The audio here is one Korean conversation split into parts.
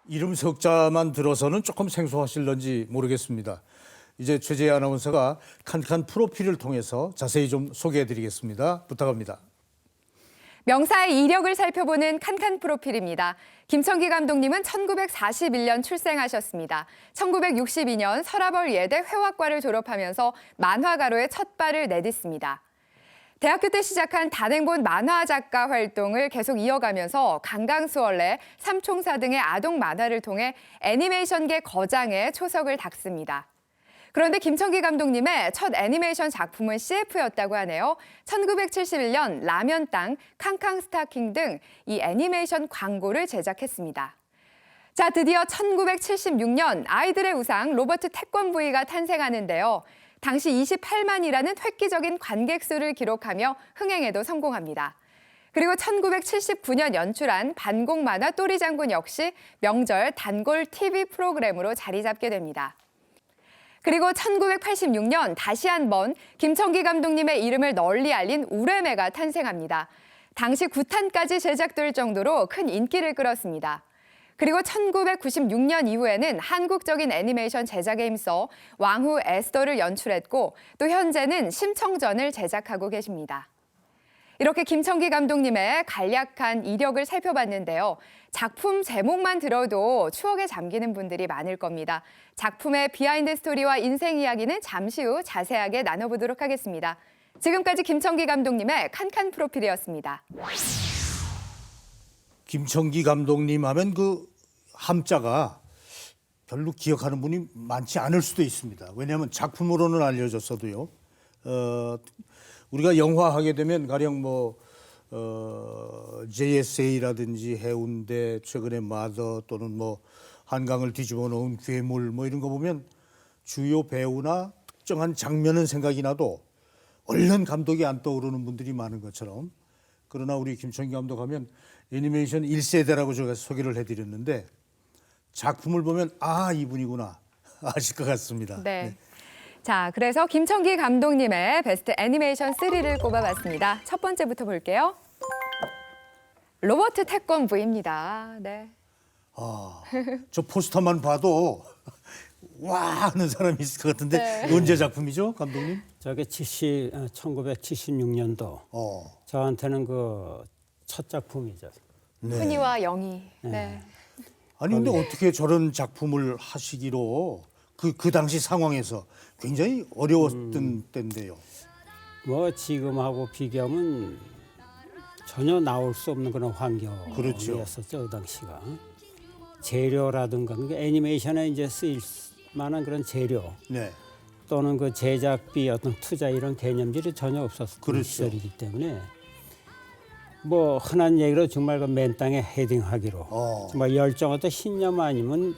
이름 석자만 들어서는 조금 생소하실런지 모르겠습니다. 이제 최재희 아나운서가 칸칸 프로필을 통해서 자세히 좀 소개해드리겠습니다. 부탁합니다. 명사의 이력을 살펴보는 칸칸 프로필입니다. 김천기 감독님은 1941년 출생하셨습니다. 1962년 서라벌 예대 회화과를 졸업하면서 만화가로의 첫 발을 내딛습니다. 대학교 때 시작한 단행본 만화 작가 활동을 계속 이어가면서 강강수월래, 삼총사 등의 아동 만화를 통해 애니메이션계 거장에 초석을 닦습니다. 그런데 김천기 감독님의 첫 애니메이션 작품은 CF였다고 하네요. 1971년 라면 땅, 캉캉 스타킹 등 이 애니메이션 광고를 제작했습니다. 자, 드디어 1976년 아이들의 우상 로버트 태권브이가 탄생하는데요. 당시 28만이라는 획기적인 관객 수를 기록하며 흥행에도 성공합니다. 그리고 1979년 연출한 반공 만화 또리 장군 역시 명절 단골 TV 프로그램으로 자리 잡게 됩니다. 그리고 1986년 다시 한번 김천기 감독님의 이름을 널리 알린 우레메가 탄생합니다. 당시 9탄까지 제작될 정도로 큰 인기를 끌었습니다. 그리고 1996년 이후에는 한국적인 애니메이션 제작에 힘써 왕후 에스더를 연출했고 또 현재는 심청전을 제작하고 계십니다. 이렇게 김천기 감독님의 간략한 이력을 살펴봤는데요. 작품 제목만 들어도 추억에 잠기는 분들이 많을 겁니다. 작품의 비하인드 스토리와 인생 이야기는 잠시 후 자세하게 나눠보도록 하겠습니다. 지금까지 김천기 감독님의 칸칸 프로필이었습니다. 김천기 감독님 하면 그 함자가 별로 기억하는 분이 많지 않을 수도 있습니다. 왜냐하면 작품으로는 알려졌어도요. 우리가 영화하게 되면 가령 JSA라든지 해운대, 최근에 마더 또는 한강을 뒤집어 놓은 괴물 이런 거 보면 주요 배우나 특정한 장면은 생각이 나도 얼른 감독이 안 떠오르는 분들이 많은 것처럼, 그러나 우리 김천기 감독 하면 애니메이션 1세대라고 제가 소개를 해드렸는데 작품을 보면 이분이구나 아실 것 같습니다. 네. 자, 그래서 김천기 감독님의 베스트 애니메이션 3를 꼽아봤습니다. 첫 번째부터 볼게요. 로버트 태권브이입니다. 네. 저 포스터만 봐도 와 하는 사람이 있을 것 같은데 네. 언제 작품이죠, 감독님? 저게 1976년도. 저한테는 그 첫 작품이죠. 훈이와 영희. 네. 아니 근데 어떻게 저런 작품을 하시기로 그 당시 상황에서 굉장히 어려웠던 때인데요. 뭐 지금하고 비교하면 전혀 나올 수 없는 그런 환경이었었죠, 그 당시가. 재료라든가 그러니까 애니메이션에 이제 쓰일 만한 그런 재료 네. 또는 그 제작비 어떤 투자 이런 개념들이 전혀 없었던 그렇죠. 시절이기 때문에 뭐 흔한 얘기로 정말 그 맨 땅에 헤딩하기로 정말 열정 어떤 신념 아니면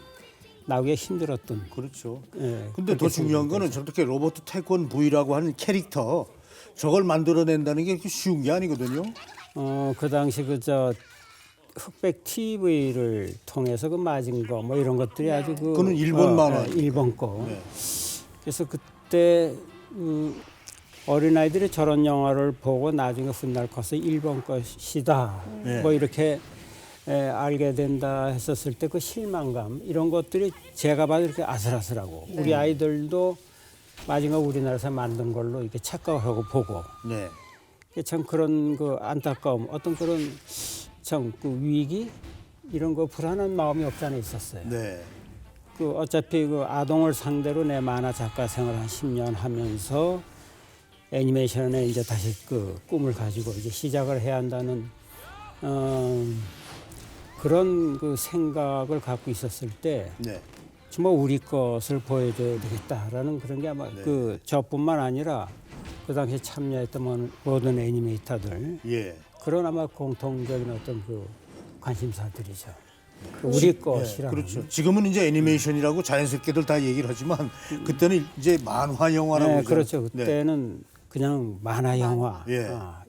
나오기 힘들었던. 그렇죠. 예, 근데 더 중요한 거는 저렇게 로버트 태권브이라고 하는 캐릭터 저걸 만들어낸다는 게 그렇게 쉬운 게 아니거든요. 그 당시 그저 흑백 TV를 통해서 그 맞은 거 뭐 이런 것들이 아주 그거는 일본 만화. 일본 거. 네. 그래서 그때 어린아이들이 저런 영화를 보고 나중에 훗날 커서 일본 것이다. 네. 뭐 이렇게 알게 된다 했었을 때 그 실망감 이런 것들이 제가 봐도 이렇게 아슬아슬하고 우리 아이들도 마지막 우리나라에서 만든 걸로 이렇게 착각하고 보고 네. 참 그런 그 안타까움 어떤 그런 참 그 위기 이런 거 불안한 마음이 없지 않아 있었어요. 네. 그 어차피 그 아동을 상대로 내 만화 작가 생활 한 10년 하면서 애니메이션에 이제 다시 그 꿈을 가지고 이제 시작을 해야 한다는 그런 그 생각을 갖고 있었을 때 네. 정말 우리 것을 보여줘야 되겠다라는 그런 게 아마 그 저뿐만 아니라 그 당시에 참여했던 모든 애니메이터들 그런 아마 공통적인 어떤 그 관심사들이죠. 우리 것이라는. 그렇죠. 지금은 이제 애니메이션이라고 자연스럽게들 다 얘기를 하지만 그때는 이제 만화 영화라고. 네, 그렇죠. 그때는 그냥 만화 영화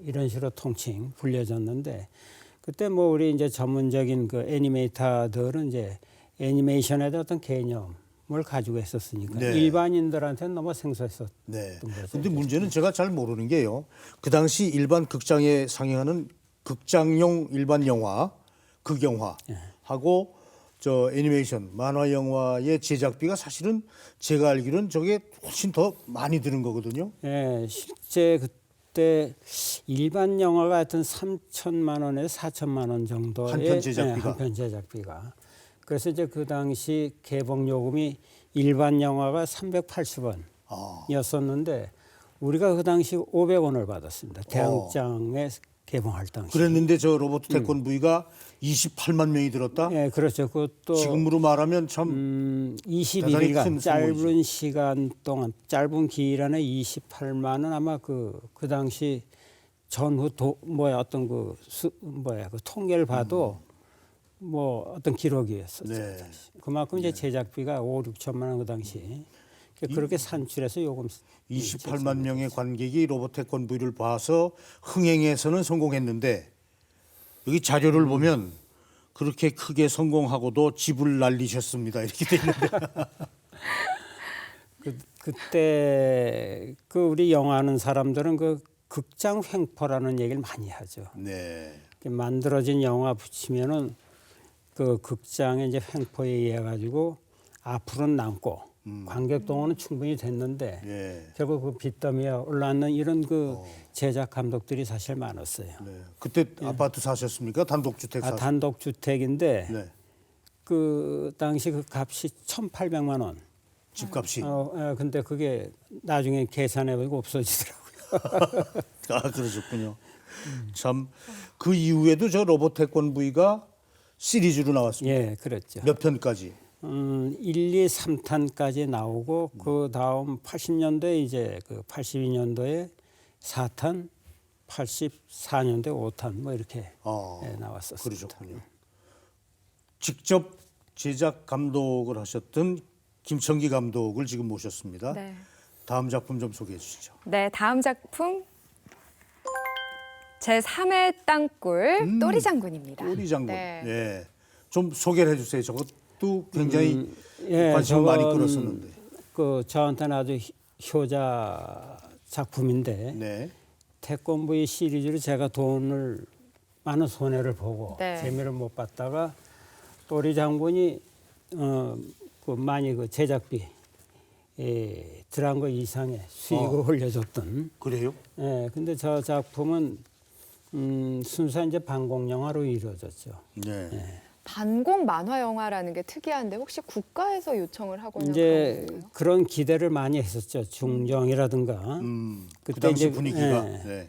이런 식으로 통칭 불려졌는데 그때 뭐 우리 이제 전문적인 그 애니메이터들은 이제 애니메이션에 대한 어떤 개념을 가지고 있었으니까 일반인들한테는 너무 생소했었던 거죠. 근데 문제는 제가 잘 모르는 게요. 그 당시 일반 극장에 상영하는 극장용 일반 영화, 극영화하고 저 애니메이션 만화 영화의 제작비가 사실은 제가 알기로는 저게 훨씬 더 많이 드는 거거든요. 예, 실제 그때 일반 영화가 하여튼 3천만 원에서 4천만 원 정도의 한편 제작비가. 예, 한편 제작비가. 그래서 이제 그 당시 개봉 요금이 일반 영화가 380원이었었는데 우리가 그 당시 500원을 받았습니다. 대항장에 개봉할 당시. 그랬는데 저 로버트 태권브이가 28만 명이 들었다. 예, 그렇죠. 그것도 지금으로 말하면 참 대단히 22일간 큰 짧은 수고이죠. 시간 동안 짧은 기간에 28만 원 아마 그 당시 전후 어떤 그 통계를 봐도 뭐 어떤 기록이었었죠. 네. 그만큼 이제 제작비가 5, 6천만 원 그 당시 그렇게 산출해서 요금 28만 명의 관객이 로버트 태권브이를 봐서 흥행에서는 성공했는데 여기 자료를 보면 그렇게 크게 성공하고도 집을 날리셨습니다. 이렇게 돼 있는데. 그때 그 우리 영화하는 사람들은 그 극장 횡포라는 얘기를 많이 하죠. 네. 만들어진 영화 붙이면은 그 극장에 이제 횡포에 의해 가지고 앞으로는 남고 관객 동원은 충분히 됐는데 예. 결국 그 빚더미에 올라앉는 이런 그 제작 감독들이 사실 많았어요. 네. 그때 아파트 사셨습니까? 단독주택 사셨 단독주택인데 네. 그 당시 그 값이 1,800만 원. 집값이. 근데 그게 나중에 계산해보니까 없어지더라고요. 아, 그러셨군요. 참 그 이후에도 저 로버트 태권브이가 시리즈로 나왔습니다. 예, 그렇죠. 몇 편까지? 1, 2, 3탄까지 나오고 그 다음 80년도에 이제 그 82년도에 4탄, 84년도에 5탄 뭐 이렇게 나왔었습니다. 그러셨군요. 직접 제작 감독을 하셨던 김청기 감독을 지금 모셨습니다. 네. 다음 작품 좀 소개해 주시죠. 네, 다음 작품 제3의 땅굴 또리 장군입니다. 또리 장군. 네. 예. 좀 소개를 해 주세요. 저것도 굉장히 예, 관심을 많이 저건 끌었었는데. 그 저한테는 아주 효자 작품인데 네. 태권브이 시리즈로 제가 돈을 많은 손해를 보고 네. 재미를 못 봤다가 또리 장군이 그 많이 그 제작비 들어간 거 이상의 수익을 올려줬던. 그래요? 예, 근데 저 작품은 순수한 이제 방공 영화로 이루어졌죠. 네. 반공 만화 영화라는 게 특이한데 혹시 국가에서 요청을 하거나 이제 그런 건가요? 그런 기대를 많이 했었죠. 중정이라든가. 그 당시 이제, 분위기가. 예, 네.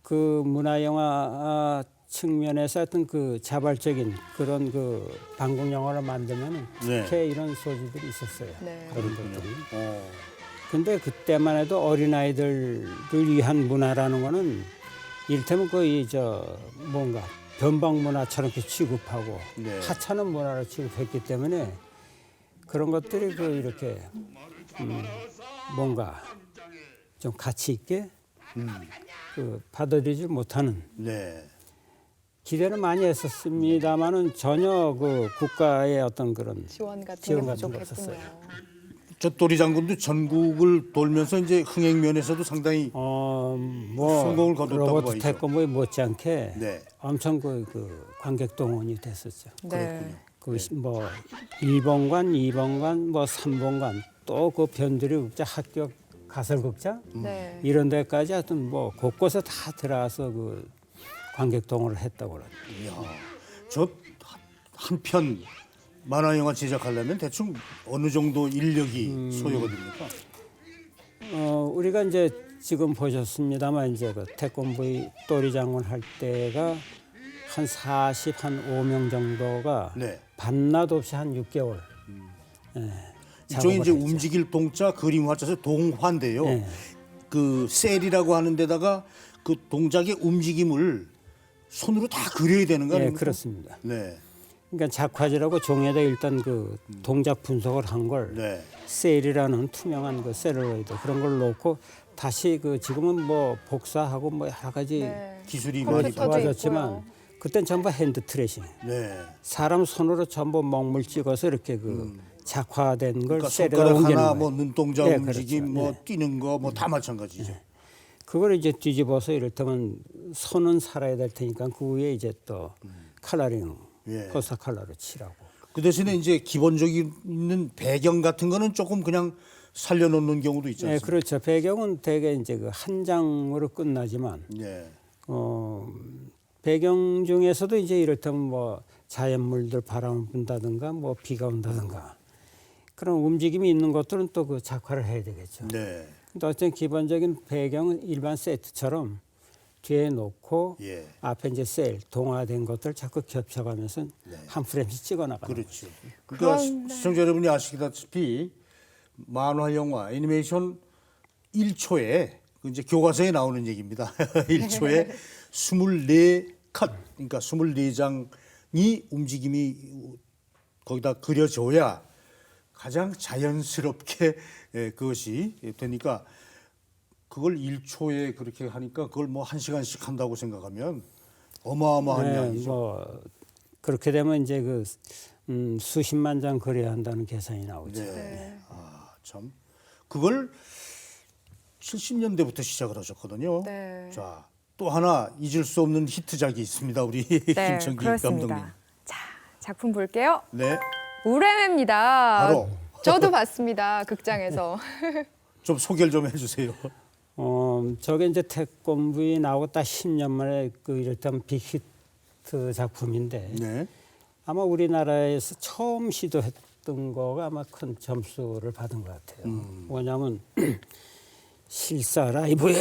그 문화 영화 측면에서 하여튼 그 자발적인 그런 그 방공 영화를 만들면 네. 특히 이런 소지들이 있었어요. 네. 그런 것들이. 어. 근데 그때만 해도 어린아이들을 위한 문화라는 거는 이를테면 뭔가 변방 문화처럼 이렇게 취급하고 네. 하찮은 문화를 취급했기 때문에 그런 것들이 그 이렇게 뭔가 좀 가치 있게 그 받아들이지 못하는 네. 기대는 많이 했었습니다만은 전혀 그 국가의 어떤 그런 지원 같은 지원 게 같은 거 부족했군요. 저 또리 장군도 전국을 돌면서 이제 흥행 면에서도 상당히 뭐 성공을 거뒀다고 로버트 봐야죠. 태권브이 못지않게 네. 엄청 그 관객 동원이 됐었죠. 네. 그 뭐 1번관, 2번관, 뭐 3번관 또 그 변두리 극장, 학교 가설극장 네. 이런 데까지 하여튼 뭐 곳곳에 다 들어와서 그 관객 동원을 했다고 그러죠. 이야, 저 한 편 만화 영화 제작하려면 대충 어느 정도 인력이 소요가 됩니까? 우리가 이제 지금 보셨습니다만 이제 그 태권브이 또리 장군 할 때가 한 45명 정도가 네. 밤낮 없이 한 6개월. 이쪽에 이제 작업을 했죠. 움직일 동자 그림 화자서 동화인데요. 네. 그 셀이라고 하는 데다가 그 동작의 움직임을 손으로 다 그려야 되는 거 네, 아닙니까? 그렇습니다. 네. 그러니까 작화지라고 종이에다 일단 그 동작 분석을 한 걸 네. 셀이라는 투명한 그 셀룰로이드 그런 걸 놓고 다시 그 지금은 뭐 복사하고 뭐 여러 가지 네. 기술이 많이 컴퓨터도 좋아졌지만 있고요. 그땐 전부 핸드 트레싱. 네. 사람 손으로 전부 먹물 찍어서 이렇게 그 작화된 걸 그러니까 셀에다 손가락 옮기는 하나 거예요. 뭐 눈동자 네, 움직임 그렇죠. 뭐 네. 뛰는 거 뭐 다 마찬가지죠. 그걸 이제 뒤집어서 이를테면 손은 살아야 될 테니까 그 위에 이제 또 컬러링, 예. 포스터 컬러로 칠하고. 그 대신에 이제 기본적인 배경 같은 거는 조금 그냥 살려놓는 경우도 있지 네, 않습니까? 그렇죠. 배경은 대개 이제 그 한 장으로 끝나지만 네. 배경 중에서도 이제 이를테면 뭐 자연물들 바람을 분다든가 뭐 비가 온다든가 그런 움직임이 있는 것들은 또 그 작화를 해야 되겠죠. 네. 근데 어쨌든 기본적인 배경은 일반 세트처럼 뒤에 놓고 예. 앞에 이제 셀 동화된 것들 자꾸 겹쳐가면서 한 프레임씩 찍어 나가는 그렇죠. 그러니까 그런데- 시청자 여러분이 아시다시피 만화 영화 애니메이션 1초에 이제 교과서에 나오는 얘기입니다. 1초에 24컷 그러니까 24장이 움직임이 거기다 그려져야 가장 자연스럽게 그것이 되니까 그걸 1초에 그렇게 하니까 그걸 뭐 1시간씩 한다고 생각하면 어마어마한 네, 양이죠. 뭐 그렇게 되면 이제 그 수십만 장 그려야 한다는 계산이 나오죠. 네. 참 그걸 70년대부터 시작을 하셨거든요. 네. 자, 또 하나 잊을 수 없는 히트작이 있습니다. 우리 네, 김청기 그렇습니다. 감독님. 자, 작품 볼게요. 네. 우레메입니다. 바로. 저도 봤습니다. 극장에서. 좀 소개를 좀 해주세요. 저게 이제 태권부에 나오고 딱 10년 만에 그 이를테면 빅히트 작품인데 네. 아마 우리나라에서 처음 시도했던 거가 아마 큰 점수를 받은 것 같아요. 뭐냐면 실사 라이브에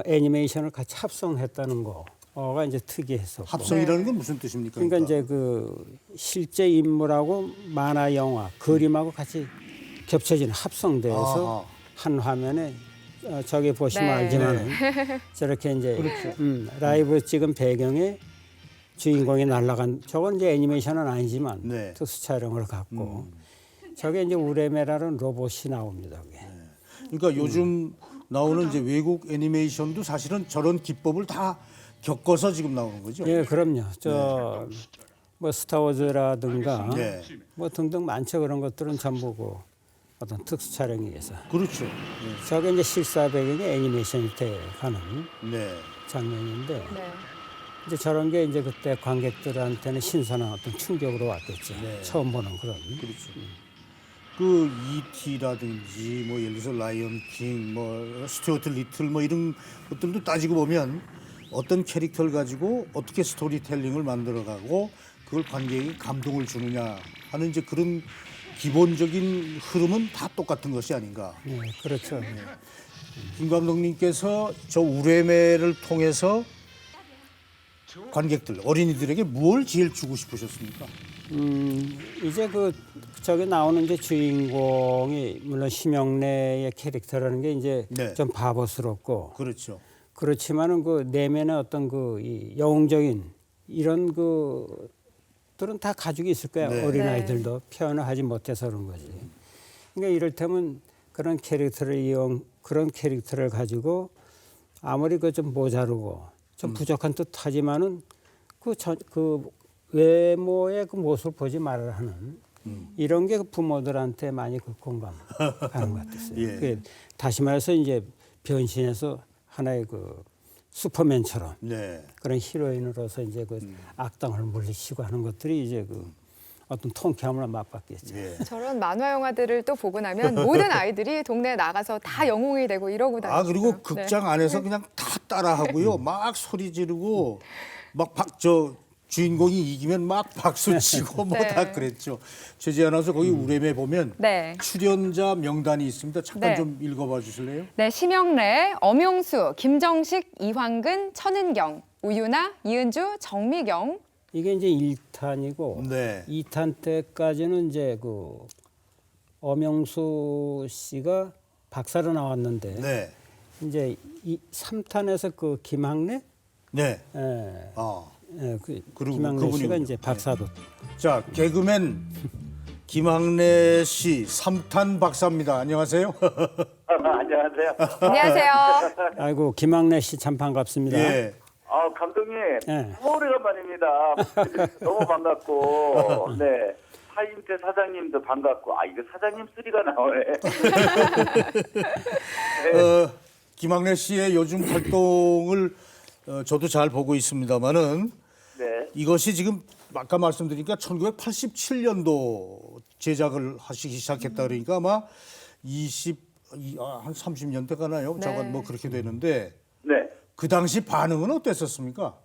애니메이션을 같이 합성했다는 거가 이제 특이했었고. 합성이라는 건 무슨 뜻입니까? 그러니까 이제 그 실제 인물하고 만화 영화 그림하고 같이 겹쳐지는 합성돼서 아하. 한 화면에 저기 보시면 네. 알지만 저렇게 이제 라이브 찍은 배경에 주인공이 날아간 저건 이제 애니메이션은 아니지만 네. 특수 촬영을 갖고 저게 이제 우레메라는 로봇이 나옵니다. 그게. 그러니까 요즘 나오는 이제 외국 애니메이션도 사실은 저런 기법을 다 겪어서 지금 나오는 거죠. 예, 그럼요. 저 뭐 스타워즈라든가 네. 뭐 등등 많죠. 그런 것들은 전부 그 어떤 특수 촬영에 의해서. 그렇죠. 저게 이제 실사 배경의 애니메이션이 돼가는 네. 장면인데 네. 이제 저런 게 이제 그때 관객들한테는 신선한 어떤 충격으로 왔겠죠. 처음 보는 그런. 그렇죠. 그 E.T.라든지 뭐 예를 들어서 라이언 킹, 뭐 스튜어트 리틀 뭐 이런 것들도 따지고 보면 어떤 캐릭터를 가지고 어떻게 스토리텔링을 만들어가고 그걸 관객에게 감동을 주느냐 하는 이제 그런 기본적인 흐름은 다 똑같은 것이 아닌가. 네, 그렇죠. 김 감독님께서 저 우레메를 통해서 관객들, 어린이들에게 뭘 제일 주고 싶으셨습니까? 이제 그 저기 나오는 이제 주인공이 물론 심영래의 캐릭터라는 게 이제 네. 좀 바보스럽고 그렇죠. 그렇지만은 그 내면의 어떤 그 이 영웅적인 이런 그들은 다 가지고 있을 거야. 네. 어린 네. 아이들도 표현을 하지 못해서 그런 거지. 그러니까 이를테면 그런 캐릭터를 가지고 아무리 그 좀 모자르고 좀 부족한 듯하지만은 그 외모의 그 모습을 보지 말아야 하는 이런 게 부모들한테 많이 그 공감하는 것 같았어요. 예. 그게 다시 말해서 이제 변신해서 하나의 그 슈퍼맨처럼 네. 그런 히로인으로서 이제 그 악당을 물리치고 하는 것들이 이제 그 어떤 통쾌함을 맛봤겠죠. 예. 저런 만화 영화들을 또 보고 나면 모든 아이들이 동네에 나가서 다 영웅이 되고 이러고 다니죠. 아 그리고 극장 안에서 그냥 다 따라하고요. 막 소리 지르고 막 저 주인공이 이기면 막 박수 치고 뭐 네. 다 그랬죠. 최재 아나운서 거기 우레메 보면 네. 출연자 명단이 있습니다. 잠깐 네. 좀 읽어봐 주실래요? 네, 심영래, 엄용수, 김정식, 이황근, 천은경, 우유나, 이은주, 정미경. 이게 이제 1탄이고 네. 2탄 때까지는 이제 그 엄영수 씨가 박사로 나왔는데 네. 이제 3탄에서 그 김학래 네. 예, 아. 예, 그 그리고 김학래 씨가 그분이군요. 이제 박사로 자 개그맨 김학래 씨 3탄 박사입니다. 안녕하세요. 안녕하세요. 안녕하세요. 아이고 김학래 씨 참 반갑습니다. 예. 감독님, 네. 오래간만입니다. 너무 반갑고, 네. 하임태 사장님도 반갑고, 이거 사장님 소리가 나오네. 김학래 씨의 요즘 활동을 저도 잘 보고 있습니다만은 네. 이것이 지금 아까 말씀드리니까 1987년도 제작을 하시기 시작했다 그러니까 아마 한 30년 돼 가나요? 네. 잠깐 뭐 그렇게 되는데 네. 그 당시 반응은 어땠었습니까?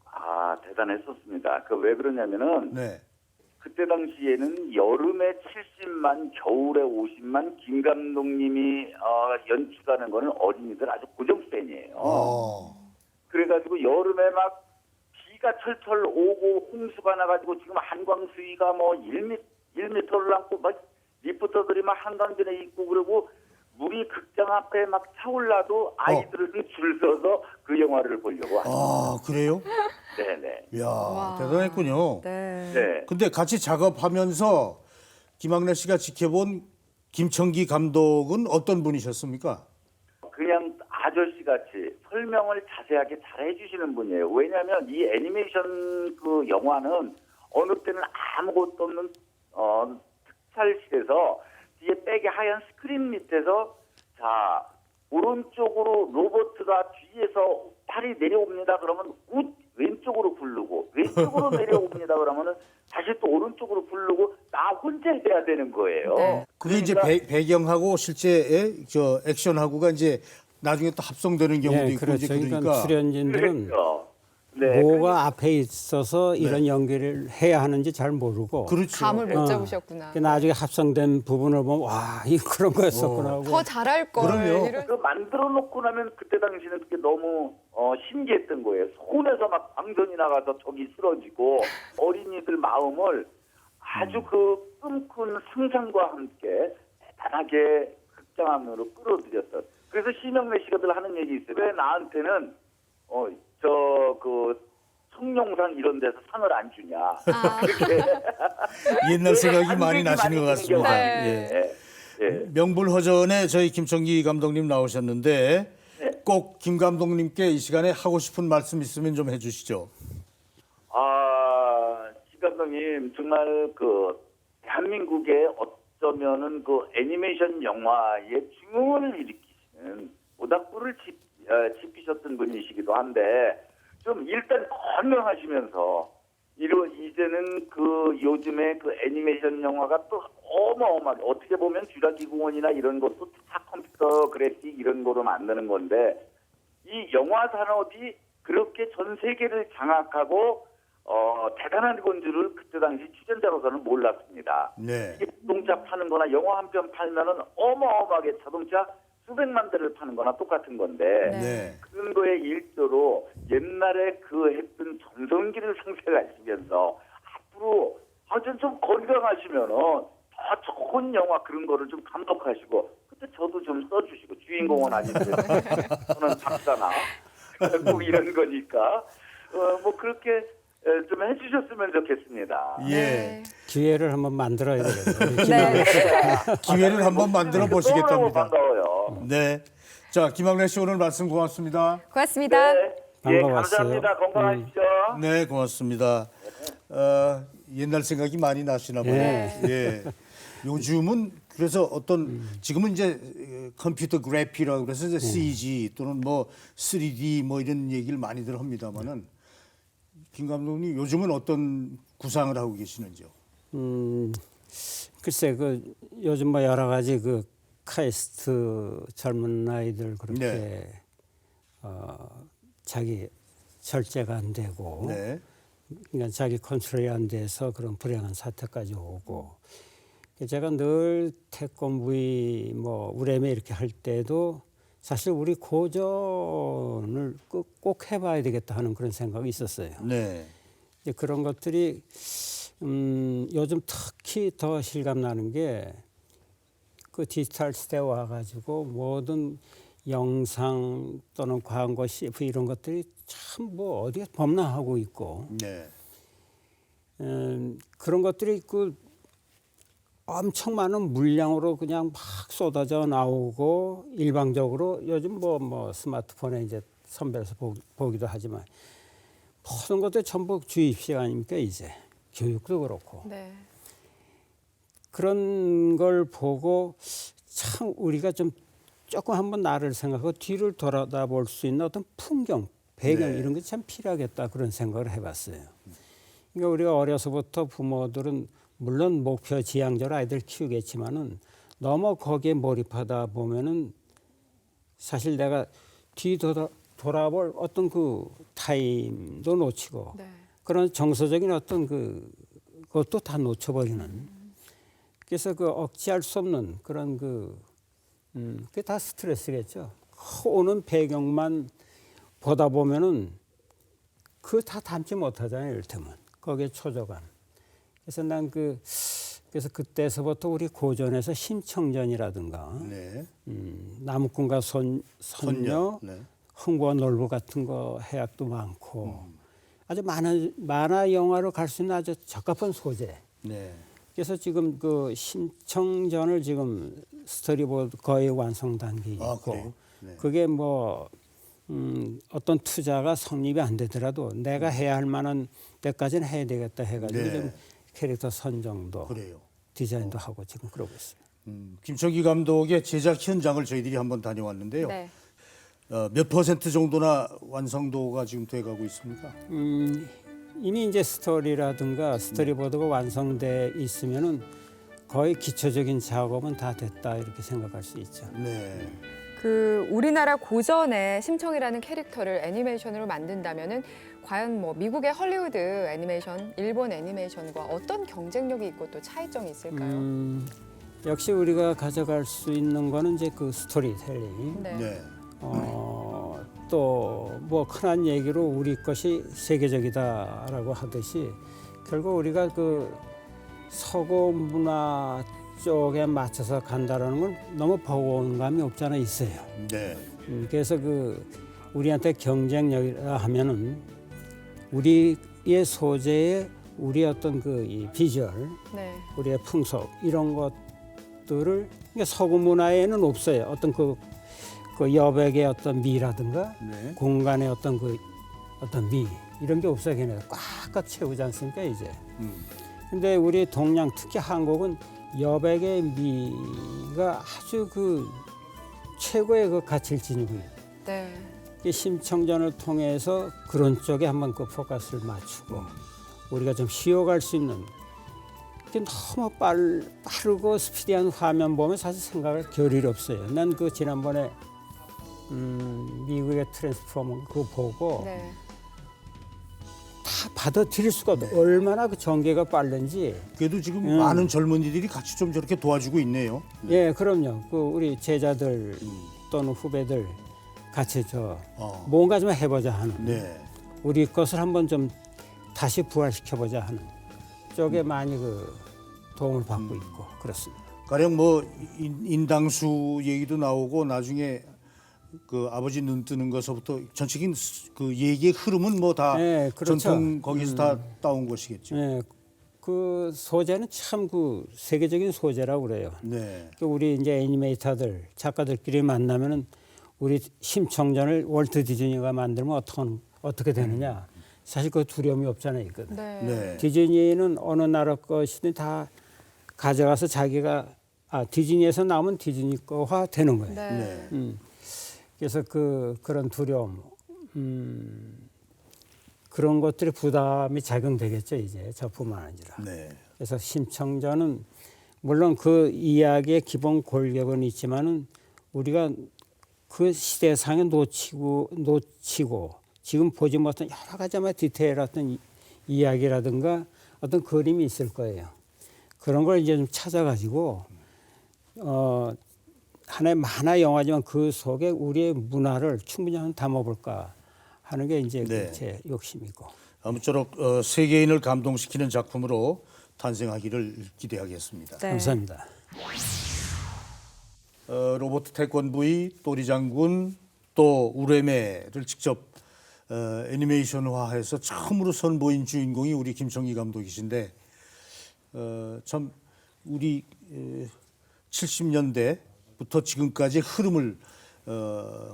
아, 대단했었습니다. 그 왜 그러냐면은 네. 그때 당시에는 여름에 70만, 겨울에 50만, 김 감독님이 연출하는 거는 어린이들 아주 고정 팬이에요. 그래가지고 여름에 막 비가 철철 오고 홍수가 나가지고 지금 한강 수위가 뭐 1m를 넘고 막 리포터들이 막 한강변에 있고 그러고 물이 극장 앞에 막 차올라도 아이들은 줄 서서 그 영화를 보려고 하죠. 아, 그래요? 네네. 이야, 와. 대단했군요. 네. 네. 근데 같이 작업하면서 김학래 씨가 지켜본 김청기 감독은 어떤 분이셨습니까? 그냥 아저씨 같이 설명을 자세하게 잘 해주시는 분이에요. 왜냐하면 이 애니메이션 그 영화는 어느 때는 아무것도 없는 특촬실에서 뒤에 백에 하얀 스크린 밑에서 자 오른쪽으로 로버트가 뒤에서 팔이 내려옵니다. 그러면 왼쪽으로 굴르고 왼쪽으로 내려옵니다. 그러면은 다시 또 오른쪽으로 굴르고 나 혼자 해야 되는 거예요. 네. 그게 이제 그러니까 배경하고 실제의 저 액션하고가 이제 나중에 또 합성되는 경우도 예, 있고 그렇죠. 이제 그러니까 그러니까 출연진들은 그렇죠. 네, 뭐가 앞에 있어서 이런 연기를 해야 하는지 잘 모르고 그렇죠. 감을 못 어. 잡으셨구나. 그 나중에 합성된 부분을 보면 와, 이 그런 거였었구나 하고. 더 잘할 걸. 그럼요. 이런. 그 만들어 놓고 나면 그때 당시는 그게 너무 신기했던 거예요. 손에서 막 방전이 나가서 저기 쓰러지고 어린이들 마음을 아주 그 꿈꾼 상상과 함께 대단하게 극장 안으로 끌어들였던. 그래서 심영래 씨가 늘 하는 얘기 있어요. 왜 나한테는 그 청룡상 이런 데서 상을 안 주냐. 그렇게 옛날 생각이 네, 많이 나시는 것 같습니다. 네. 예. 예. 명불허전에 저희 김청기 감독님 나오셨는데 꼭 김 감독님께 이 시간에 하고 싶은 말씀 있으면 좀 해주시죠. 김 감독님 정말 그 대한민국의 어쩌면은 그 애니메이션 영화의 중흥을 일으키시는 모닥불을 지피셨던 분이시기도 한데 좀 일단 건강하시면서 이제는 그 요즘에 그 애니메이션 영화가 또 어마어마하게 어떻게 보면 쥐라기 공원이나 이런 것도 다 컴퓨터 그래픽 이런 거로 만드는 건데 이 영화 산업이 그렇게 전 세계를 장악하고 대단한 건 줄을 그때 당시 출연자로서는 몰랐습니다. 네. 이게 자동차 파는 거나 영화 한 편 팔면은 어마어마하게 자동차 수백만 대를 파는 거나 똑같은 건데 네. 그런 거에 일조로 옛날에 그 했던 전성기를 상상하시면서 앞으로 아주 좀 건강하시면은 더 좋은 영화 그런 거를 좀 감독하시고 그때 저도 좀 써주시고 주인공은 아닌데 저는 작가나 꼭 이런 거니까 뭐 그렇게 좀 해주셨으면 좋겠습니다. 예. 네. 기회를 한번 만들어야 되겠네요. 네. 기회를 한번 만들어 보시겠답니다. 반가워요. 네. 자, 김학래 씨 오늘 말씀 고맙습니다. 고맙습니다. 네. 반가웠어요. 감사합니다. 건강하십시오. 네, 고맙습니다. 옛날 생각이 많이 나시나 보네요. 네. 예. 요즘은 그래서 어떤 지금은 이제 컴퓨터 그래픽이라고 그래서 이제 CG 또는 뭐 3D 뭐 이런 얘기를 많이들 합니다만은 김 감독님 요즘은 어떤 구상을 하고 계시는지요? 글쎄 그 요즘 뭐 여러 가지 그 카이스트 젊은 아이들 그렇게 네. 자기 절제가 안 되고 네. 그러니까 자기 컨트롤이 안 돼서 그런 불행한 사태까지 오고 제가 늘 태권브이 뭐 우레메 이렇게 할 때도 사실 우리 고전을 꼭 해봐야 되겠다 하는 그런 생각이 있었어요. 네. 이제 그런 것들이 요즘 특히 더 실감 나는 게 그 디지털 시대에 와가지고 모든 영상 또는 광고 CF 이런 것들이 참 뭐 어디에 범람하고 있고 네. 그런 것들이 그 엄청 많은 물량으로 그냥 막 쏟아져 나오고 일방적으로 요즘 뭐 스마트폰에 이제 선별해서 보기도 하지만 모든 것들이 전부 주입식 아닙니까 이제 교육도 그렇고 네. 그런 걸 보고 참 우리가 좀 조금 한번 나를 생각하고 뒤를 돌아다 볼 수 있는 어떤 풍경 배경 네. 이런 게 참 필요하겠다 그런 생각을 해봤어요. 그러니까 우리가 어려서부터 부모들은 물론 목표 지향적으로 아이들 키우겠지만은 너무 거기에 몰입하다 보면은 사실 내가 돌아볼 어떤 그 타임도 놓치고 네. 그런 정서적인 어떤 그것도 다 놓쳐버리는. 그래서 그 억제할 수 없는 그런 그게 다 스트레스겠죠. 오는 배경만 보다 보면은 그 다 담지 못하잖아요. 이를테면 거기에 초조감. 그래서 그래서 그때서부터 우리 고전에서 심청전이라든가 네. 나무꾼과 선녀, 네. 흥부와 놀부 같은 거 해악도 많고 아주 만화 영화로 갈 수 있는 아주 적합한 소재. 네. 그래서 지금 그 심청전을 지금 스토리보드 거의 완성 단계에 있고 아, 그래요? 네. 그게 뭐 어떤 투자가 성립이 안 되더라도 내가 해야 할 만한 때까지는 해야 되겠다 해가지고 네. 좀 캐릭터 선정도 그래요. 디자인도 하고 지금 그러고 있어요. 김청기 감독의 제작 현장을 저희들이 한번 다녀왔는데요. 네. 몇 퍼센트 정도나 완성도가 지금 돼가고 있습니까? 이미 이제 스토리라든가 스토리보드가 완성돼 있으면은 거의 기초적인 작업은 다 됐다 이렇게 생각할 수 있죠. 네. 그 우리나라 고전의 심청이라는 캐릭터를 애니메이션으로 만든다면은 과연 뭐 미국의 헐리우드 애니메이션, 일본 애니메이션과 어떤 경쟁력이 있고 또 차이점이 있을까요? 역시 우리가 가져갈 수 있는 거는 이제 그 스토리텔링. 네. 네. 또 뭐 흔한 얘기로 우리 것이 세계적이다라고 하듯이 결국 우리가 그 서구 문화 쪽에 맞춰서 간다라는 건 너무 버거운 감이 없잖아 있어요. 네. 그래서 그 우리한테 경쟁력이라 하면은 우리의 소재에 우리 어떤 그 이 비주얼, 네. 우리의 풍속 이런 것들을 그러니까 서구 문화에는 없어요. 어떤 그 여백의 어떤 미라든가 네. 공간의 어떤 미 이런 게 없어요. 걔네 꽉꽉 채우지 않습니까 이제. 근데 우리 동양 특히 한국은 여백의 미가 아주 그 최고의 그 가치를 지니고 있어요. 네. 이 심청전을 통해서 그런 쪽에 한번 그 포커스를 맞추고 우리가 좀 쉬어갈 수 있는 이게 너무 빠르고 스피디한 화면 보면 사실 생각할 겨를이 없어요. 난 그 지난번에 미국의 트랜스포머 그거 보고 네. 다 받아들일 수가 없어요. 얼마나 그 전개가 빠른지. 그래도 지금 많은 젊은이들이 같이 좀 저렇게 도와주고 있네요. 예, 그럼요. 그 우리 제자들 또는 후배들 같이 뭔가 좀 해보자 하는. 네. 우리 것을 한번 좀 다시 부활시켜보자 하는 쪽에 많이 그 도움을 받고 있고 그렇습니다. 가령 뭐 인당수 얘기도 나오고 나중에 그 아버지 눈 뜨는 것서부터 전체적인 그 얘기의 흐름은 뭐 다 네, 그렇죠. 전통 거기서 다 따온 것이겠죠. 예, 그 소재는 참 그 세계적인 소재라고 그래요. 네. 그 우리 이제 애니메이터들 작가들끼리 만나면은 우리 심청전을 월트 디즈니가 만들면 어떻게 되느냐. 사실 그 두려움이 없잖아요. 있거든. 네. 네. 디즈니는 어느 나라 것이든 다 가져가서 자기가 디즈니에서 나오면 디즈니 거화 되는 거예요. 네. 네. 그래서 그런 두려움, 그런 것들이 부담이 작용되겠죠 이제 저뿐만 아니라. 네. 그래서 심청전은 물론 그 이야기의 기본 골격은 있지만은 우리가 그 시대상에 놓치고 지금 보지 못한 여러 가지 디테일한 이야기라든가 어떤 그림이 있을 거예요. 그런 걸 이제 좀 찾아가지고 하나의 만화 영화지만 그 속에 우리의 문화를 충분히 한번 담아볼까 하는 게 이제 네. 제 욕심이고. 아무쪼록 세계인을 감동시키는 작품으로 탄생하기를 기대하겠습니다. 네. 감사합니다. 로버트 태권브이, 또리 장군, 또 우레메를 직접 애니메이션화해서 처음으로 선보인 주인공이 우리 김청기 감독이신데 참 우리 70년대부터 지금까지의 흐름을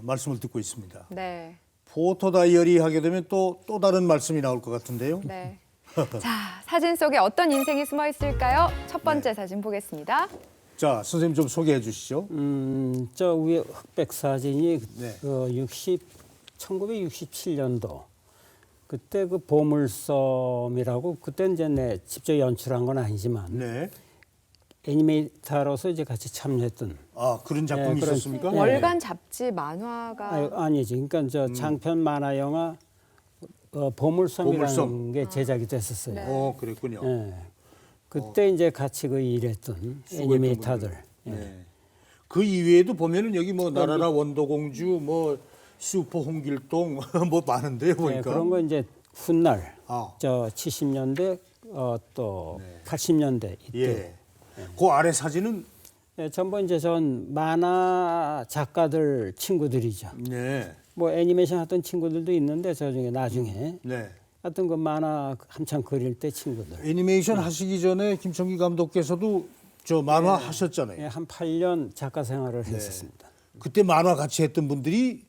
말씀을 듣고 있습니다. 네. 포토 다이어리 하게 되면 또 다른 말씀이 나올 것 같은데요. 네. 자, 사진 속에 어떤 인생이 숨어 있을까요? 첫 번째 사진 보겠습니다. 자, 선생님 좀 소개해 주시죠. 저 위에 흑백 사진이 네. 1967년도 그때 그 보물섬이라고 그때 이제 내 직접 연출한 건 아니지만 네. 애니메이터로서 이제 같이 참여했던 아 그런 작품이 그런- 있었습니까? 네. 월간 잡지 만화가 아니지. 그러니까 저 장편 만화 영화 보물섬이라는 보물섬. 게 제작이 됐었어요. 네. 그랬군요. 예. 그때 이제 같이 그 일했던 수고했던 애니메이터들. 분들. 예. 네. 그 이외에도 보면은 여기 뭐 나라라 원더공주, 뭐 슈퍼 홍길동 뭐 많은데요 예, 보니까. 그런 거 이제 훗날 아, 저 70년대 또 80년대 이때 예. 그 아래 사진은 예, 전부 이제 전 만화 작가들 친구들이죠. 네, 뭐 애니메이션 하던 친구들도 있는데 저 중에 나중에 네. 하여튼 그 만화 한창 그릴 때 친구들. 애니메이션 하시기 전에 김청기 감독께서도 저 만화 하셨잖아요. 예, 한 8년 작가 생활을 했었습니다. 그때 만화 같이 했던 분들이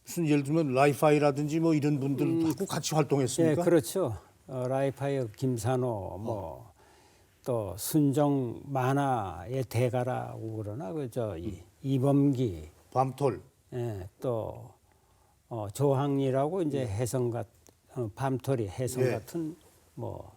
무슨 예를 들면 라이파이라든지 뭐 이런 분들하고 같이 예, 활동했습니까? 그렇죠. 라이파이어 김산호 뭐 또 순정 만화의 대가라고 그러나 그저 이범기 밤톨. 예, 또 조항리라고 이제 해성 밤토리 해성 예. 같은 뭐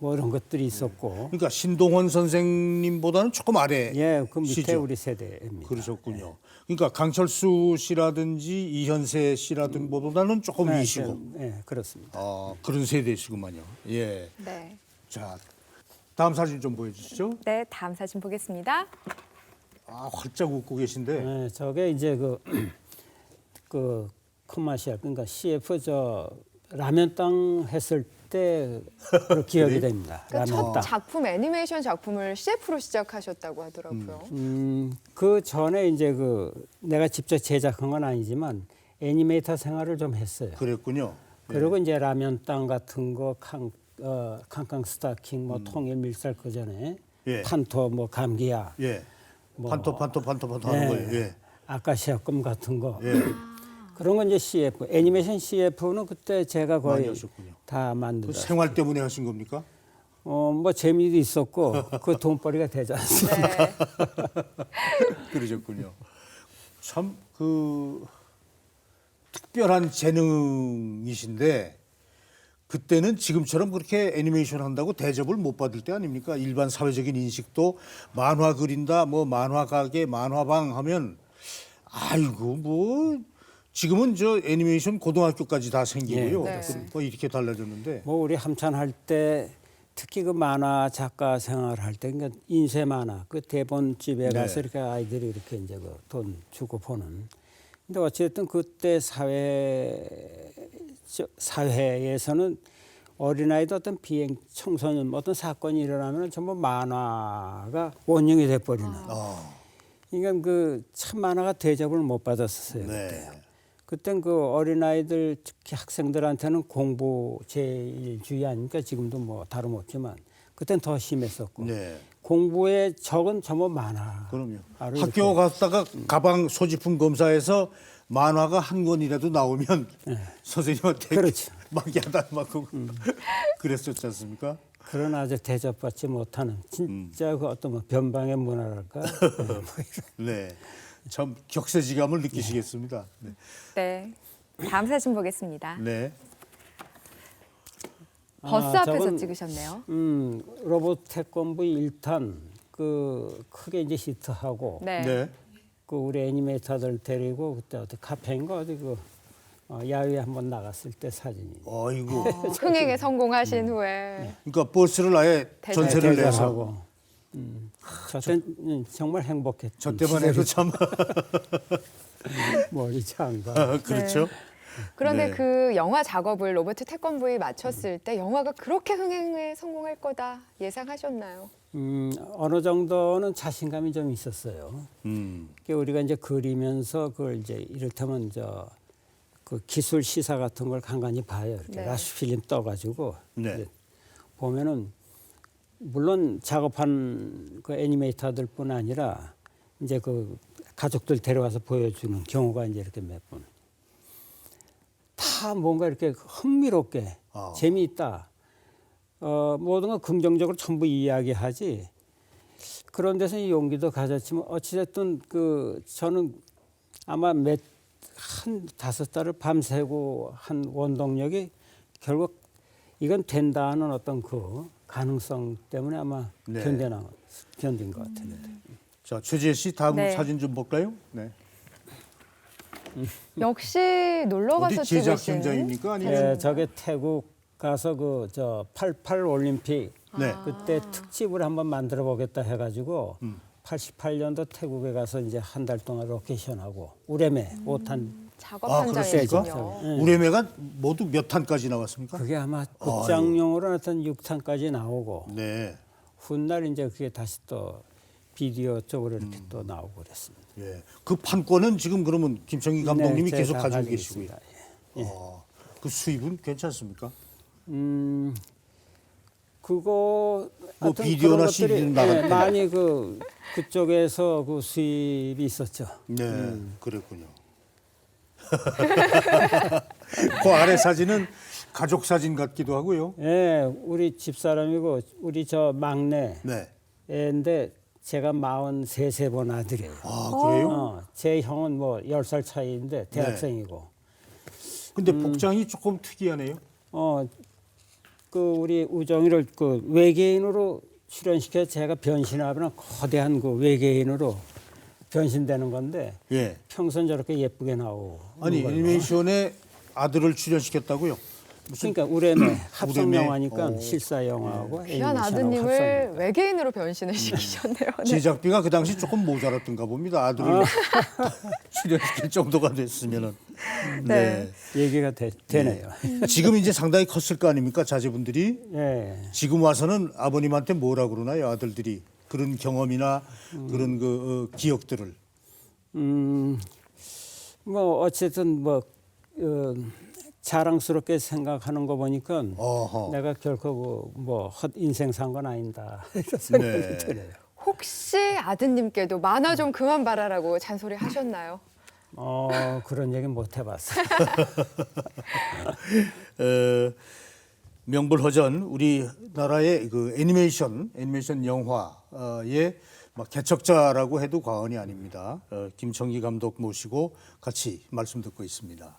이런 것들이 있었고 그러니까 신동원 선생님보다는 조금 아래. 예, 그 밑에 시죠. 우리 세대입니다. 그러셨군요. 그러니까 강철수 씨라든지 이현세 씨라든지보다는 조금 예, 위시고. 예, 그렇습니다. 그런 세대시구만요. 예. 네. 자, 다음 사진 좀 보여주시죠. 네, 다음 사진 보겠습니다. 아, 활짝 웃고 계신데. 예, 저게 이제 그 커머셜 그러니까 CF 저 라면땅 했을 때 그 기억이 됩니다. 그러니까 첫 라면땅. 작품 애니메이션 작품을 CF로 시작하셨다고 하더라고요. 그 전에 이제 내가 직접 제작한 건 아니지만 애니메이터 생활을 좀 했어요. 그랬군요. 그리고 이제 라면땅 같은 거 캉캉 스타킹 뭐 통일 밀살 그 전에 예. 판토 뭐 감기야 예. 뭐, 판토 하는 거예요. 예. 아카시아 껌 같은 거 예. 그런 건 이제 CF 애니메이션 CF는 그때 제가 많이 거의 하셨군요. 다 그 만들었어요. 생활 때문에 하신 겁니까? 뭐 재미도 있었고 그 돈벌이가 되지 않습니까? 네. 그러셨군요. 참 그 특별한 재능이신데 그때는 지금처럼 그렇게 애니메이션 한다고 대접을 못 받을 때 아닙니까? 일반 사회적인 인식도 만화 그린다, 뭐 만화 가게, 만화방 하면 아이고 뭐 지금은 저 애니메이션 고등학교까지 다 생기고요. 네. 뭐 이렇게 달라졌는데. 뭐 우리 함찬 할 때 특히 그 만화 작가 생활할 때 그러니까 인쇄 만화 그 대본집에 가서 네. 이렇게 아이들이 이렇게 이제 그 돈 주고 보는. 근데 어쨌든 그때 사회에서는 어린아이도 어떤 비행 청소년 어떤 사건이 일어나면 전부 만화가 원형이 돼버리는. 그러니까 그 참 만화가 대접을 못 받았었어요. 네. 그땐 그 어린아이들 특히 학생들한테는 공부 제일주의 아닙니까? 지금도 뭐 다름없지만 그땐 더 심했었고 네. 공부에 적은 전부 만화. 그럼요. 이렇게. 학교 갔다가 가방 소지품 검사에서 만화가 한 권이라도 나오면 선생님한테 그렇죠. 막 야단맞고 그랬었지 않습니까? 그러나 아직 대접받지 못하는 진짜 그 어떤 뭐 변방의 문화랄까. 뭐 이런. 네. 참 격세지감을 느끼시겠습니다. 네. 네. 다음 사진 보겠습니다. 네. 버스 앞에서 저건, 찍으셨네요. 로봇 태권부 1탄 그 크게 이제 히트하고 네. 네. 그 우리 애니메이터들 데리고 그때 어디 카페인가 어디 야외에 한번 나갔을 때 사진이. 아이고. 흥행에 성공하신 후에 그러니까 버스를 아예 전세를 내서 대전하고. 저때 정말 행복했죠. 저 때만 해도 참 머리 장관. 그렇죠. 그런데 네. 그 영화 작업을 로버트 태권부에 마쳤을 때 영화가 그렇게 흥행에 성공할 거다 예상하셨나요? 어느 정도는 자신감이 좀 있었어요. 그러니까 우리가 이제 그리면서 그걸 이제 이를테면 그 기술 시사 같은 걸 간간히 봐요. 이렇게 네. 라스 필름 떠가지고 네. 이제 보면은 물론 작업한 그 애니메이터들뿐 아니라 이제 그 가족들 데려와서 보여주는 경우가 이제 이렇게 몇 번. 다 뭔가 이렇게 흥미롭게 재미있다. 모든 건 긍정적으로 전부 이야기하지. 그런 데서 용기도 가졌지만 어찌됐든 저는 아마 한 5달을 밤새고 한 원동력이 결국 이건 된다는 어떤 그 가능성 때문에 아마 네. 견딘 것 같아요. 자, 최지혜 씨 다음 네. 사진 좀 볼까요? 네. 역시 놀러 어디 가서 제작 찍으신 현장입니까? 아니면 예, 저게 태국 가서 그 저 88 올림픽 네. 그때 특집을 한번 만들어 보겠다 해가지고 88년도 태국에 가서 이제 한 달 동안 로케이션하고 우레메 5탄 작업 아, 현장이군요. 그렇습니까? 우레메가 모두 몇 탄까지 나왔습니까? 그게 아마 극장용으로 어떤 6탄까지 나오고 네. 훗날 이제 그게 다시 또 비디오 쪽으로 이렇게 또 나오고 그랬습니다. 예. 그 판권은 지금 그러면 김청기 감독님이 네, 계속 제가 가지고 가지고 계시고요. 있습니다. 예. 그 수입은 괜찮습니까? 그거 뭐 하여튼 비디오나 그런 것들이, CD는 나갈 예, 때는. 많이 그쪽에서 그 수입이 있었죠. 네, 그랬군요. 그 아래 사진은 가족 사진 같기도 하고요. 예, 우리 집사람이고 우리 저 막내 네. 애인데 제가 43번 아들이에요. 아, 그래요? 제 형은 뭐 10살 차이인데 대학생이고. 근데 복장이 조금 특이하네요. 그 우리 우정이를 그 외계인으로 출연시켜 제가 변신하면 거대한 그 외계인으로 변신되는 건데 예. 평소엔 저렇게 예쁘게 나오고. 아니, 애니메이션에 아들을 출연시켰다고요? 무슨 그러니까 우레메 합성 우레메? 영화니까 실사 영화하고 귀한 애니메이션하고 아드님을 합성이니까. 외계인으로 변신을 시키셨네요. 네. 제작비가 그 당시 조금 모자랐던가 봅니다. 아들을 출연시킬 정도가 됐으면은. 네. 얘기가 되네요. 지금 이제 상당히 컸을 거 아닙니까, 자제분들이? 예. 지금 와서는 아버님한테 뭐라 그러나요, 아들들이? 그런 경험이나 그런 그 기억들을. 뭐 어쨌든 뭐 자랑스럽게 생각하는 거 보니까 어허. 내가 결코 뭐 헛 인생 산 건 아니다 이런 생각이 네. 드네요. 혹시 아드님께도 만화 좀 그만 봐라라고 잔소리 하셨나요? 그런 얘기 못 해봤어요. 명불허전 우리나라의 그 애니메이션 영화의 막 개척자라고 해도 과언이 아닙니다. 김청기 감독 모시고 같이 말씀 듣고 있습니다.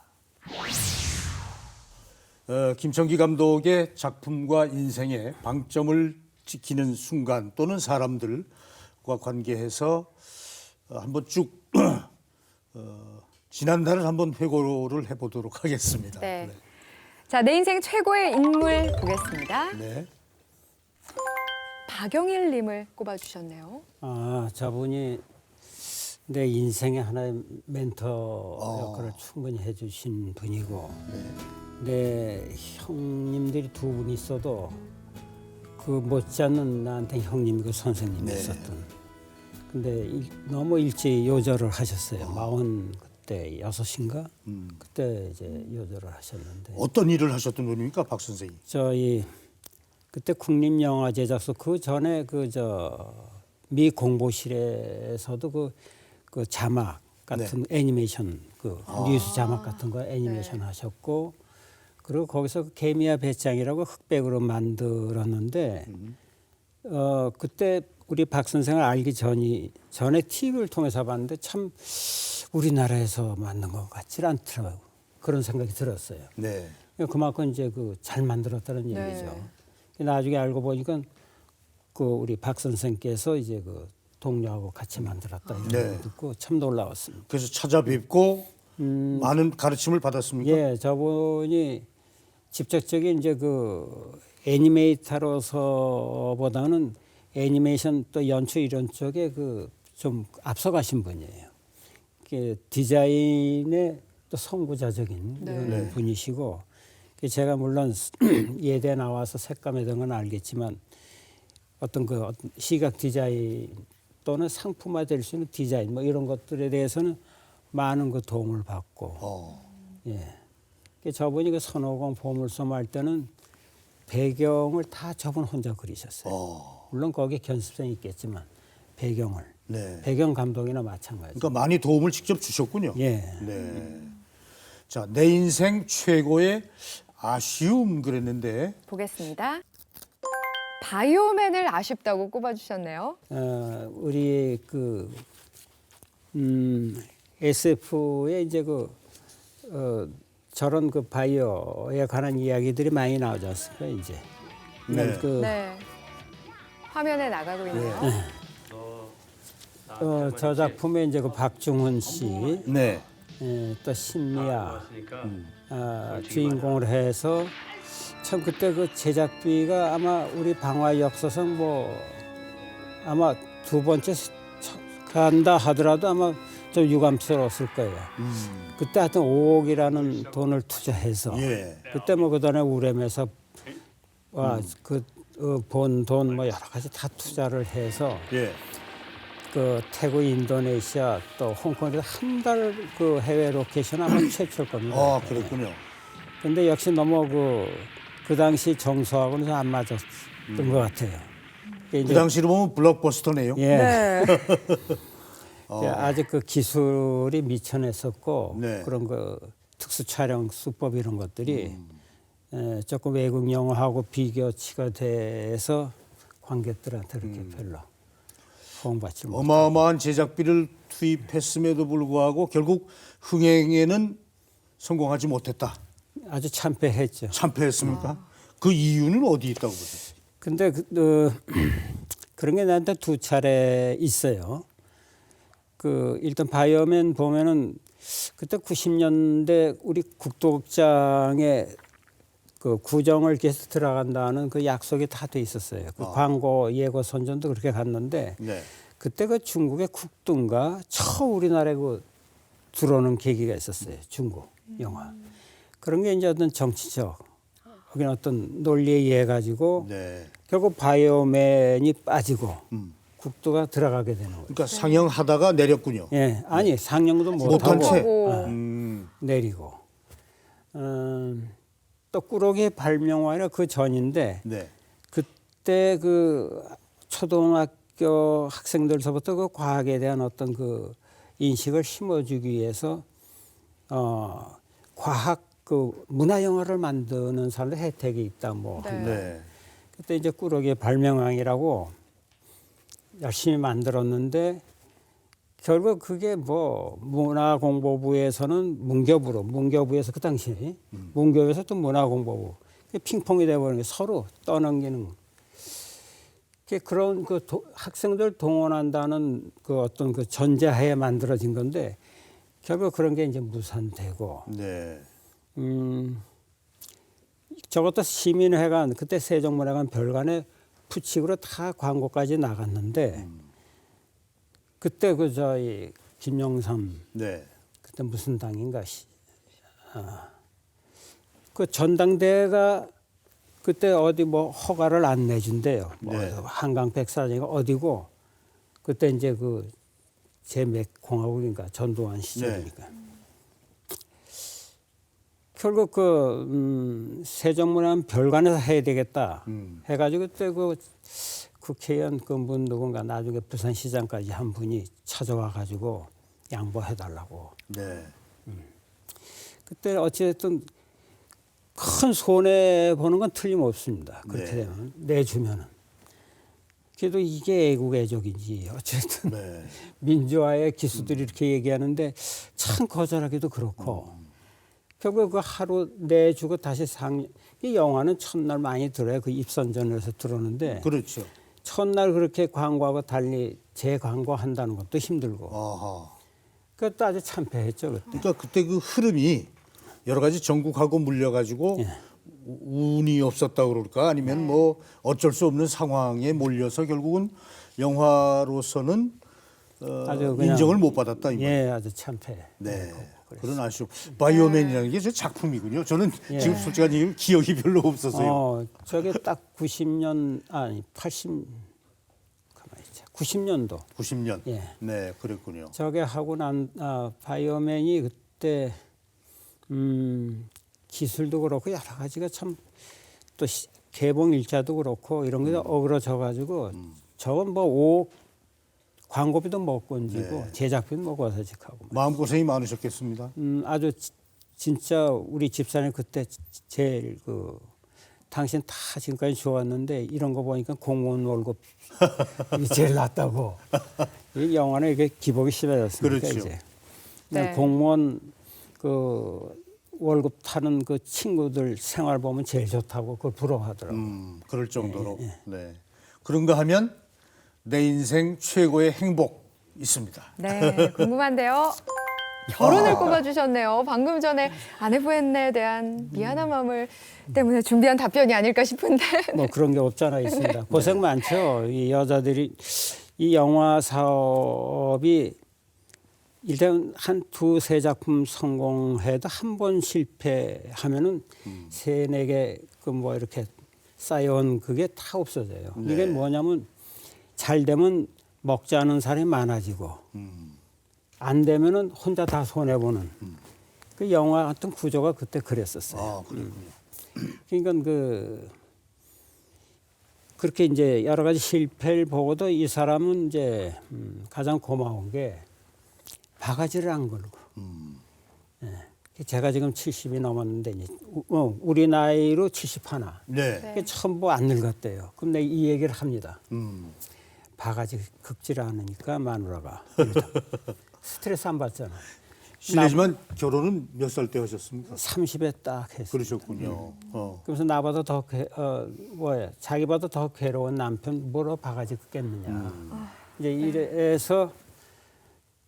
김청기 감독의 작품과 인생의 방점을 지키는 순간 또는 사람들과 관계해서 한번 쭉 지난달을 한번 회고를 해보도록 하겠습니다. 네. 자, 내 인생 최고의 인물 보겠습니다. 네. 박영일 님을 꼽아주셨네요. 저분이 내 인생의 하나의 멘토 역할을 충분히 해주신 분이고 내 형님들이 두 분 있어도 그 못지않는 나한테 형님이고 선생님이 있었던. 근데 너무 일찍 요절을 하셨어요. 46대 6인가? 그때 이제 요절을 하셨는데. 어떤 일을 하셨던 분입니까, 박 선생님? 저희 그때 국립영화제작소 그 전에 미 공보실에서도 그 자막 같은 애니메이션 뉴스 자막 같은 거 애니메이션 하셨고 그리고 거기서 그 개미와 배짱이라고 흑백으로 만들었는데 그때 우리 박 선생을 알기 전에 TV를 통해서 봤는데 참 우리나라에서 만든 것 같지 않더라고요. 그런 생각이 들었어요. 네. 그만큼 이제 잘 만들었다는 얘기죠. 나중에 알고 보니까 그 우리 박 선생께서 이제 그 동료하고 같이 만들었다 이런 거 듣고 참 놀라웠습니다. 그래서 찾아뵙고 많은 가르침을 받았습니까? 예, 저분이 직접적인 이제 그 애니메이터로서보다는 애니메이션 또 연출 이런 쪽에 좀 앞서가신 분이에요. 디자인의 또 선구자적인 이런 분이시고 제가 물론 예대 나와서 색감에 대한 건 알겠지만 어떤 시각 디자인 또는 상품화될 수 있는 디자인 뭐 이런 것들에 대해서는 많은 그 도움을 받고 예. 저분이 그 선호공 보물섬 할 때는 배경을 다 저분 혼자 그리셨어요. 물론 거기에 견습생이 있겠지만 배경을 배경 감독이나 마찬가지. 그러니까 많이 도움을 직접 주셨군요. 예. 네. 자, 내 인생 최고의 아쉬움 그랬는데 보겠습니다. 바이오맨을 아쉽다고 꼽아주셨네요. 우리 SF의 이제 저런 그 바이오에 관한 이야기들이 많이 나오지 않습니까 이제. 네. 그 네. 화면에 나가고 있네요. 저 작품에 이제 그 박중훈 씨, 네. 또 신미아 주인공을 해서 참 그때 그 제작비가 아마 우리 방화 역사상 뭐 아마 두 번째 간다 하더라도 아마 좀 유감스러웠을 거예요. 그때 하여튼 5억이라는 돈을 투자해서 예. 그때 뭐 그다음에 우렘에서 본 돈 뭐 여러 가지 다 투자를 해서 예. 그 태국, 인도네시아 또 홍콩에서 한 달 그 해외 로케이션 아마 최초일 겁니다. 아, 그렇군요. 근데 역시 너무 그 당시 정서하고는 좀 안 맞았던 것 같아요. 그 당시로 보면 블록버스터네요. 예. 네. 아직 그 기술이 미천했었고 네. 그런 그 특수 촬영 수법 이런 것들이 조금 외국 영화하고 비교치가 돼서 관객들한테 그렇게 별로 호응받지 못하고. 어마어마한 제작비를 투입했음에도 불구하고 결국 흥행에는 성공하지 못했다. 아주 참패했죠. 참패했습니까? 그 이유는 어디 있다고 보세요? 근데 그런 게 나한테 두 차례 있어요. 일단 바이오맨 보면은 그때 90년대 우리 국도극장에 그 구정을 위해서 들어간다는 그 약속이 다 돼 있었어요. 그 광고 예고 선전도 그렇게 갔는데 네. 그때 그 중국의 국도인가 처음 우리나라에 들어오는 계기가 있었어요. 중국 영화. 그런 게 이제 어떤 정치적 어떤 논리에 의해 가지고 네. 결국 바이오맨이 빠지고 국도가 들어가게 되는 거예요. 그러니까 상영하다가 내렸군요. 예, 아니 상영도 못한 못하고 채. 내리고 또 꾸러기 발명화가 그 전인데 네. 그때 그 초등학교 학생들서부터 그 과학에 대한 어떤 그 인식을 심어주기 위해서 과학 그 문화 영화를 만드는 사람들 혜택이 있다 뭐. 네. 네. 그때 이제 꾸러기 발명왕이라고 열심히 만들었는데 결국 그게 뭐 문화공보부에서는 문교부에서 그 당시에 문교부에서 또 문화공보부 핑퐁이 돼버리는 게 서로 떠넘기는 그런 그 학생들 동원한다는 그 어떤 그 전제하에 만들어진 건데 결국 그런 게 이제 무산되고 네. 저것도 시민회관 그때 세종문화관 별관에 푸칙으로 다 광고까지 나갔는데 그때 그 저희 김영삼 네. 그때 무슨 당인가 그 전당대회가 그때 어디 뭐 허가를 안 내준대요. 뭐 네. 한강 백사장이 어디고 그때 이제 그 제맥공화국인가 전두환 시절이니까. 결국 세종문화관 별관에서 해야 되겠다 해가지고 그때 그 국회의원 그분 누군가 나중에 부산시장까지 한 분이 찾아와가지고 양보해달라고. 네. 그때 어찌됐든 큰 손해 보는 건 틀림없습니다. 그렇게 네. 되면 내주면은. 그래도 이게 애국 애족인지 어쨌든 네. 민주화의 기수들이 이렇게 얘기하는데 참 거절하기도 그렇고. 결국 그 하루 내주고 다시 이 영화는 첫날 많이 들어요. 그 입선전에서 들어오는데 그렇죠. 첫날 그렇게 광고하고 달리 재광고한다는 것도 힘들고. 아하. 그것도 아주 참패했죠 그때. 그러니까 그때 그 흐름이 여러 가지 전국하고 물려가지고 운이 없었다고 그럴까 아니면 뭐 어쩔 수 없는 상황에 몰려서 결국은 영화로서는 아주 그냥- 인정을 못 받았다 이 말이에요. 예, 아주 참패. 네. 그런 아쉬움. 바이오맨이라는 게 저 작품이군요. 저는 지금 솔직한 얘기로 기억이 별로 없어서요. 저게 딱 90년 아니 80 가만히 있자. 90년도. 90년. 예. 네, 그랬군요. 저게 하고 난 바이오맨이 그때 기술도 그렇고 여러 가지가 참 또 개봉 일자도 그렇고 이런 게 어그러져 가지고 저건 뭐 5억 광고비도 못 건지고 제작비도 못 거서직하고 마음고생이 많으셨겠습니다. 아주 진짜 우리 집사님 그때 제일 당신 다 지금까지 좋았는데 이런 거 보니까 공무원 월급 이 제일 낫다고. 이 영화는 이게 기복이 심해졌으니까 그렇죠. 이제 네. 공무원 월급 타는 그 친구들 생활 보면 제일 좋다고 그걸 부러워하더라고요. 그럴 정도로. 네. 그런가 하면 내 인생 최고의 행복 있습니다. 네, 궁금한데요. 결혼을 꼽아주셨네요. 방금 전에 아내분에 대한 미안한 마음을 때문에 준비한 답변이 아닐까 싶은데. 뭐 그런 게 없잖아 있습니다. 고생 많죠. 이 여자들이 이 영화 사업이 일단 한 두세 작품 성공해도 한 번 실패하면은 세네 개 그 뭐 이렇게 쌓여온 그게 다 없어져요. 이게 뭐냐면 잘 되면 먹지 않은 사람이 많아지고 안 되면은 혼자 다 손해 보는 그 영화 같은 구조가 그때 그랬었어요. 아, 그렇군요. 그러니까 그렇게 이제 여러 가지 실패를 보고도 이 사람은 이제 가장 고마운 게 바가지를 안 걸고. 예. 제가 지금 70이 넘었는데 이제 우리 나이로 71. 네. 그게 전부 안 늙었대요. 그럼 내가 이 얘기를 합니다. 음. 바가지 긁지를 않으니까 마누라가 스트레스 안 받잖아. 실례지만 결혼은 몇 살 때 하셨습니까? 30에 딱 했어요. 그러셨군요. 그래서 나보다 더 자기보다 더 괴로운 남편 뭐로 바가지 긋겠느냐. 이제 이래서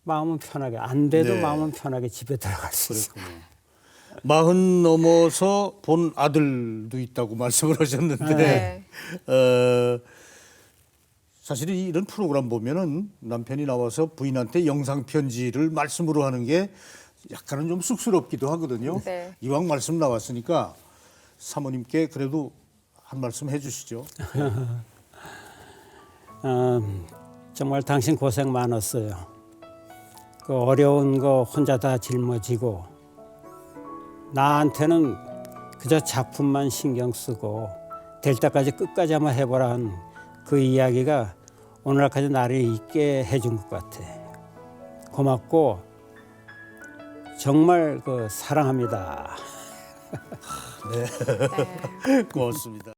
마음은 편하게 안 돼도 네. 마음은 편하게 집에 들어갈 수 있어요. 그렇군요. 40 넘어서 본 아들도 있다고 말씀을 하셨는데 네. 사실은 이런 프로그램 보면은 남편이 나와서 부인한테 영상 편지를 말씀으로 하는 게 약간은 좀 쑥스럽기도 하거든요. 네. 이왕 말씀 나왔으니까 사모님께 그래도 한 말씀 해주시죠. 정말 당신 고생 많았어요. 그 어려운 거 혼자 다 짊어지고 나한테는 그저 작품만 신경 쓰고 될 때까지 끝까지 한번 해보라 한 그 이야기가 오늘날까지 나를 있게 해준 것 같아. 고맙고 정말 사랑합니다. 고맙습니다.